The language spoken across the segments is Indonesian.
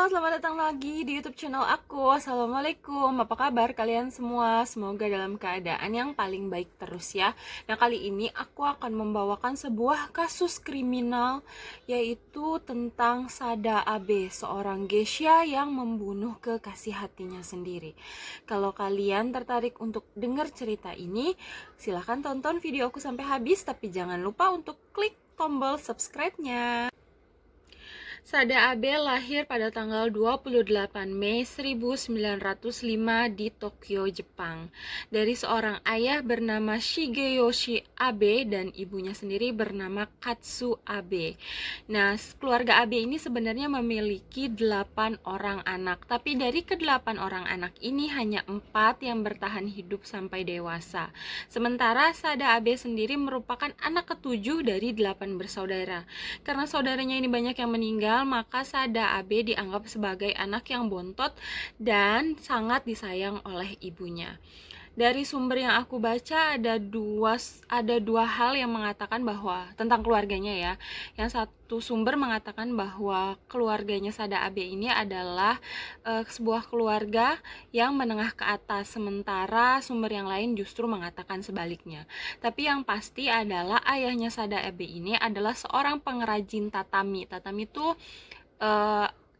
Halo, selamat datang lagi di YouTube channel aku. Assalamualaikum, apa kabar kalian semua? Semoga dalam keadaan yang paling baik terus ya. Nah, kali ini aku akan membawakan sebuah kasus kriminal, yaitu tentang Sada Abe, seorang geisha yang membunuh kekasih hatinya sendiri. Kalau kalian tertarik untuk dengar cerita ini, silahkan tonton video aku sampai habis, tapi jangan lupa untuk klik tombol subscribe-nya. Sada Abe lahir pada tanggal 28 Mei 1905 di Tokyo, Jepang, dari seorang ayah bernama Shigeyoshi Abe dan ibunya sendiri bernama Katsu Abe. Nah, keluarga Abe ini sebenarnya memiliki 8 orang anak, tapi dari ke-8 orang anak ini hanya 4 yang bertahan hidup sampai dewasa. Sementara Sada Abe sendiri merupakan anak ke-7 dari 8 bersaudara. Karena saudaranya ini banyak yang meninggal, maka Sada Abe dianggap sebagai anak yang bontot dan sangat disayang oleh ibunya. Dari sumber yang aku baca ada dua hal yang mengatakan bahwa tentang keluarganya ya. Yang satu sumber mengatakan bahwa keluarganya Sada Abe ini adalah sebuah keluarga yang menengah ke atas, sementara sumber yang lain justru mengatakan sebaliknya. Tapi yang pasti adalah ayahnya Sada Abe ini adalah seorang pengrajin tatami. Tatami itu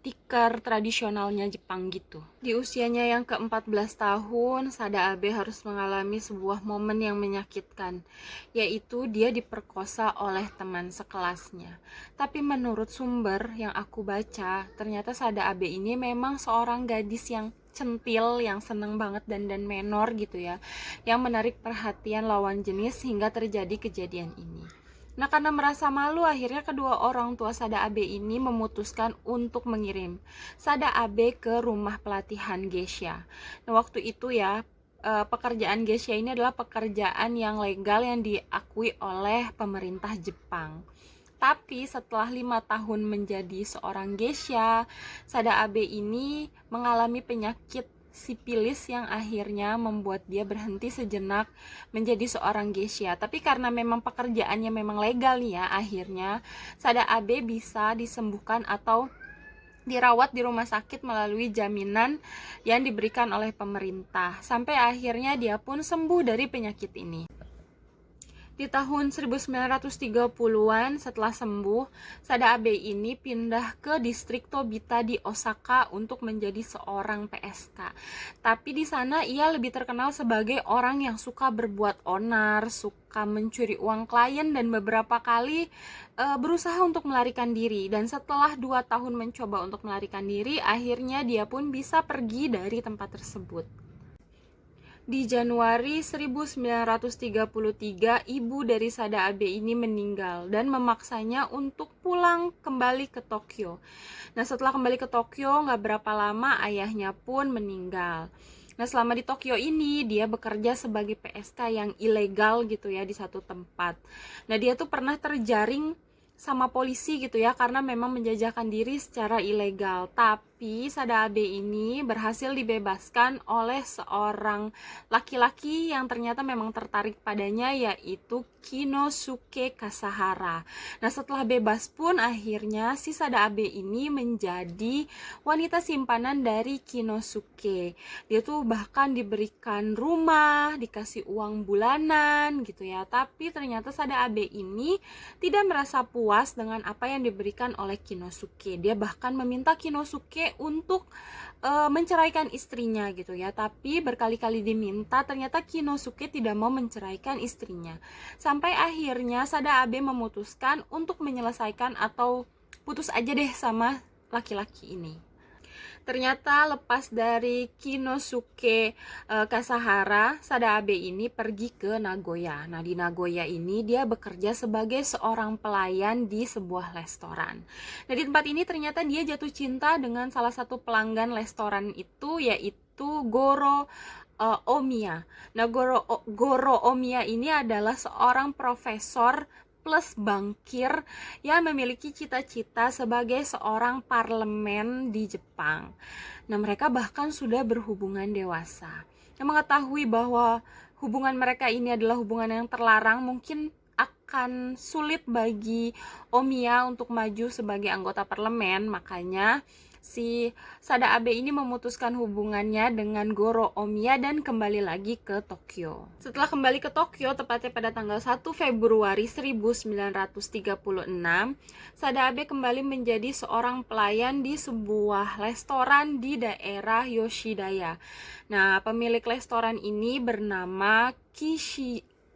tikar tradisionalnya Jepang gitu. Di usianya yang ke-14 tahun, Sada Abe harus mengalami sebuah momen yang menyakitkan, yaitu dia diperkosa oleh teman sekelasnya. Tapi menurut sumber yang aku baca, ternyata Sada Abe ini memang seorang gadis yang centil, yang seneng banget dandan menor gitu ya, yang menarik perhatian lawan jenis hingga terjadi kejadian ini. Nah, karena merasa malu, akhirnya kedua orang tua Sada Abe ini memutuskan untuk mengirim Sada Abe ke rumah pelatihan geisha. Nah, waktu itu ya, pekerjaan geisha ini adalah pekerjaan yang legal yang diakui oleh pemerintah Jepang. Tapi setelah 5 tahun menjadi seorang geisha, Sada Abe ini mengalami penyakit sipilis yang akhirnya membuat dia berhenti sejenak menjadi seorang geisha. Tapi karena memang pekerjaannya memang legal nih ya, akhirnya Sada Abe bisa disembuhkan atau dirawat di rumah sakit melalui jaminan yang diberikan oleh pemerintah. Sampai akhirnya dia pun sembuh dari penyakit ini. Di tahun 1930-an setelah sembuh, Sada Abe ini pindah ke distrik Tobita di Osaka untuk menjadi seorang PSK. Tapi di sana ia lebih terkenal sebagai orang yang suka berbuat onar, suka mencuri uang klien dan beberapa kali berusaha untuk melarikan diri. Dan setelah 2 tahun mencoba untuk melarikan diri, akhirnya dia pun bisa pergi dari tempat tersebut. Di Januari 1933, ibu dari Sada Abe ini meninggal dan memaksanya untuk pulang kembali ke Tokyo. Nah, setelah kembali ke Tokyo, nggak berapa lama ayahnya pun meninggal. Nah, selama di Tokyo ini, dia bekerja sebagai PSK yang ilegal gitu ya, di satu tempat. Nah, dia tuh pernah terjaring sama polisi gitu ya, karena memang menjajakan diri secara ilegal. Tapi Sada Abe ini berhasil dibebaskan oleh seorang laki-laki yang ternyata memang tertarik padanya, yaitu Kinosuke Kasahara. Nah, setelah bebas pun akhirnya si Sada Abe ini menjadi wanita simpanan dari Kinosuke. Dia tuh bahkan diberikan rumah, dikasih uang bulanan gitu ya. Tapi ternyata Sada Abe ini tidak merasa puas dengan apa yang diberikan oleh Kinosuke. Dia bahkan meminta Kinosuke untuk menceraikan istrinya gitu ya. Tapi berkali-kali diminta, ternyata Kinosuke tidak mau menceraikan istrinya. Sampai akhirnya Sada Abe memutuskan untuk menyelesaikan atau putus aja deh sama laki-laki ini. Ternyata lepas dari Kinosuke Kasahara, Sada Abe ini pergi ke Nagoya. Nah, di Nagoya ini dia bekerja sebagai seorang pelayan di sebuah restoran. Nah, di tempat ini ternyata dia jatuh cinta dengan salah satu pelanggan restoran itu, yaitu Goro Omiya. Nah, Goro Omiya ini adalah seorang profesor plus bankir yang memiliki cita-cita sebagai seorang parlemen di Jepang. Nah, mereka bahkan sudah berhubungan dewasa. Yang mengetahui bahwa hubungan mereka ini adalah hubungan yang terlarang, mungkin akan sulit bagi Omiya untuk maju sebagai anggota parlemen. Makanya si Sada Abe ini memutuskan hubungannya dengan Goro Omiya dan kembali lagi ke Tokyo. Setelah kembali ke Tokyo, tepatnya pada tanggal 1 Februari 1936, Sada Abe kembali menjadi seorang pelayan di sebuah restoran di daerah Yoshidaya. Nah, pemilik restoran ini bernama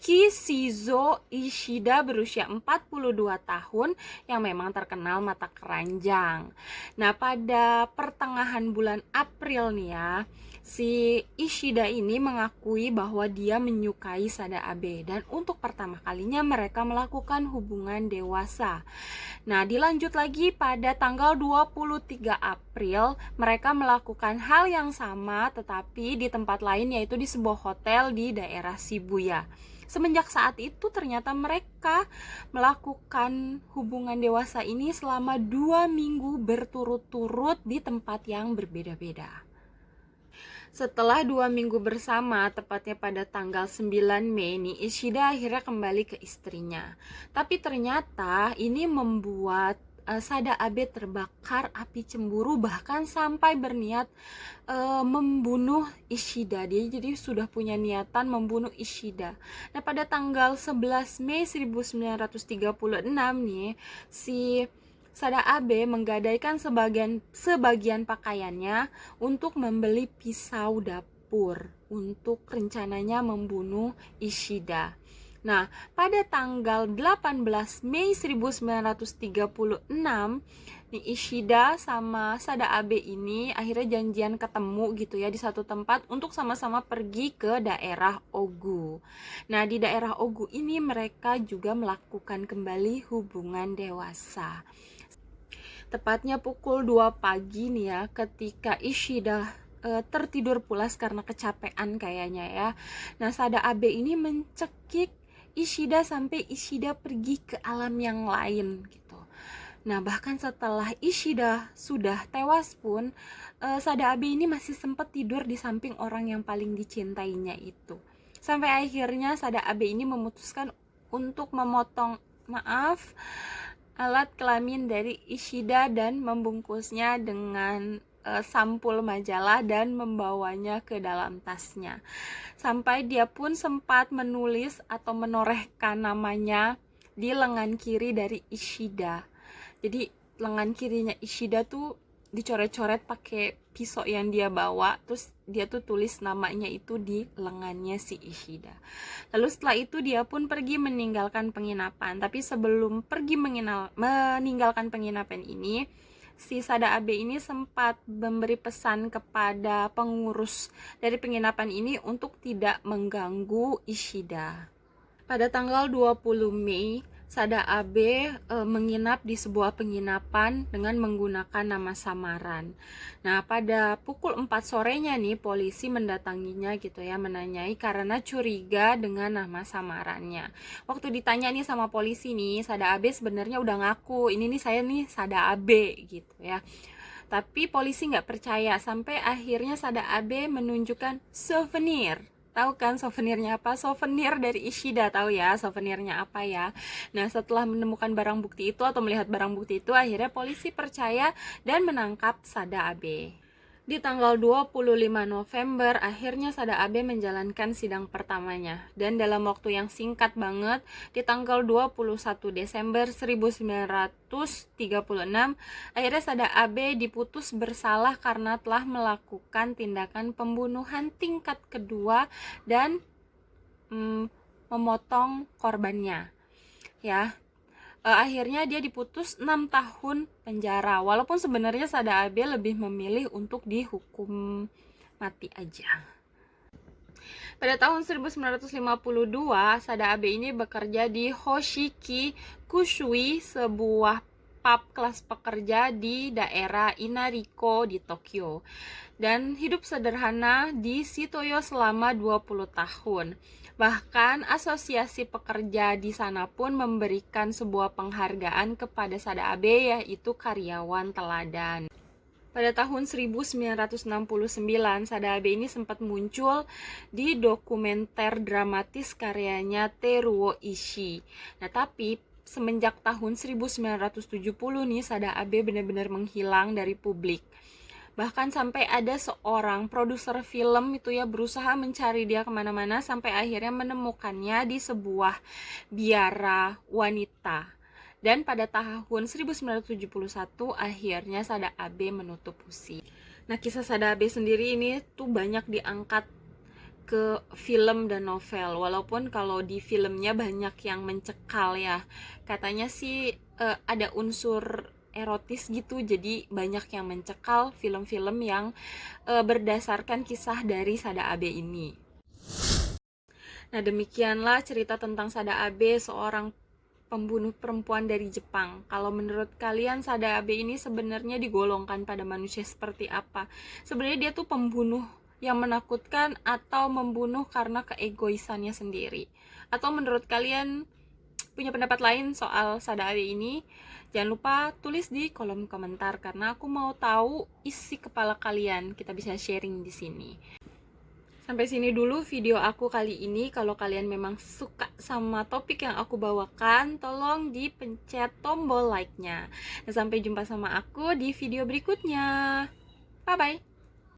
Kishizo Ishida, berusia 42 tahun, yang memang terkenal mata keranjang. Nah, pada pertengahan bulan April nih ya, si Ishida ini mengakui bahwa dia menyukai Sada Abe, dan untuk pertama kalinya mereka melakukan hubungan dewasa. Nah, dilanjut lagi pada tanggal 23 April, mereka melakukan hal yang sama tetapi di tempat lain, yaitu di sebuah hotel di daerah Shibuya. Semenjak saat itu ternyata mereka melakukan hubungan dewasa ini selama 2 minggu berturut-turut di tempat yang berbeda-beda. Setelah 2 minggu bersama, tepatnya pada tanggal 9 Mei nih, Ishida akhirnya kembali ke istrinya. Tapi ternyata ini membuat Sada Abe terbakar api cemburu, bahkan sampai berniat membunuh Ishida. Dia jadi sudah punya niatan membunuh Ishida. Nah, pada tanggal 11 Mei 1936 nih, si Sada Abe menggadaikan sebagian pakaiannya untuk membeli pisau dapur untuk rencananya membunuh Ishida. Nah, pada tanggal 18 Mei 1936, nih Ishida sama Sada Abe ini akhirnya janjian ketemu gitu ya di satu tempat untuk sama-sama pergi ke daerah Ogu. Nah, di daerah Ogu ini mereka juga melakukan kembali hubungan dewasa. Tepatnya pukul 2 pagi nih ya, ketika Ishida tertidur pulas karena kecapean kayaknya ya. Nah, Sada Abe ini mencekik Ishida sampai Ishida pergi ke alam yang lain gitu. Nah, bahkan setelah Ishida sudah tewas pun, Sada Abe ini masih sempat tidur di samping orang yang paling dicintainya itu. Sampai akhirnya Sada Abe ini memutuskan untuk memotong alat kelamin dari Ishida dan membungkusnya dengan sampul majalah dan membawanya ke dalam tasnya. Sampai dia pun sempat menulis atau menorehkan namanya di lengan kiri dari Ishida. Jadi lengan kirinya Ishida tuh dicoret-coret pakai pisau yang dia bawa, terus dia tuh tulis namanya itu di lengannya si Ishida. Lalu setelah itu dia pun pergi meninggalkan penginapan. Tapi sebelum pergi meninggalkan penginapan ini, si Sada Abe ini sempat memberi pesan kepada pengurus dari penginapan ini untuk tidak mengganggu Ishida. Pada tanggal 20 Mei, Sada Abe menginap di sebuah penginapan dengan menggunakan nama samaran. Nah, pada pukul 4 sorenya nih, polisi mendatanginya gitu ya, menanyai karena curiga dengan nama samarannya. Waktu ditanya nih sama polisi nih, Sada Abe sebenarnya udah ngaku, ini nih saya nih Sada Abe gitu ya. Tapi polisi nggak percaya, sampai akhirnya Sada Abe menunjukkan souvenir. Tahu kan souvenirnya apa? Souvenir dari Ishida, tahu ya souvenirnya apa ya? Nah, setelah menemukan barang bukti itu atau melihat barang bukti itu, akhirnya polisi percaya dan menangkap Sada Abe. Di tanggal 25 November, akhirnya Sada Abe menjalankan sidang pertamanya. Dan dalam waktu yang singkat banget, di tanggal 21 Desember 1936, akhirnya Sada Abe diputus bersalah karena telah melakukan tindakan pembunuhan tingkat kedua dan memotong korbannya. Ya. Akhirnya dia diputus 6 tahun penjara, walaupun sebenarnya Sada Abe lebih memilih untuk dihukum mati aja. Pada tahun 1952, Sada Abe ini bekerja di Hoshiki Kushui, sebuah pub kelas pekerja di daerah Inariko di Tokyo, dan hidup sederhana di Shitoyo selama 20 tahun. Bahkan asosiasi pekerja di sana pun memberikan sebuah penghargaan kepada Sada Abe, yaitu karyawan teladan. Pada tahun 1969, Sada Abe ini sempat muncul di dokumenter dramatis karyanya Teruo Ishii. Nah, tapi semenjak tahun 1970 nih Sada Abe benar-benar menghilang dari publik. Bahkan sampai ada seorang produser film itu ya berusaha mencari dia kemana-mana sampai akhirnya menemukannya di sebuah biara wanita. Dan pada tahun 1971 akhirnya Sada Abe menutup usia. Nah, kisah Sada Abe sendiri ini tuh banyak diangkat ke film dan novel, walaupun kalau di filmnya banyak yang mencekal ya, katanya sih ada unsur erotis gitu, jadi banyak yang mencekal film-film yang berdasarkan kisah dari Sada Abe ini. Nah, demikianlah cerita tentang Sada Abe, seorang pembunuh perempuan dari Jepang. Kalau menurut kalian Sada Abe ini sebenarnya digolongkan pada manusia seperti apa? Sebenarnya dia tuh pembunuh yang menakutkan atau membunuh karena keegoisannya sendiri? Atau menurut kalian punya pendapat lain soal Sada Abe ini? Jangan lupa tulis di kolom komentar karena aku mau tahu isi kepala kalian. Kita bisa sharing di sini. Sampai sini dulu video aku kali ini. Kalau kalian memang suka sama topik yang aku bawakan, tolong dipencet tombol like-nya. Dan sampai jumpa sama aku di video berikutnya. Bye-bye.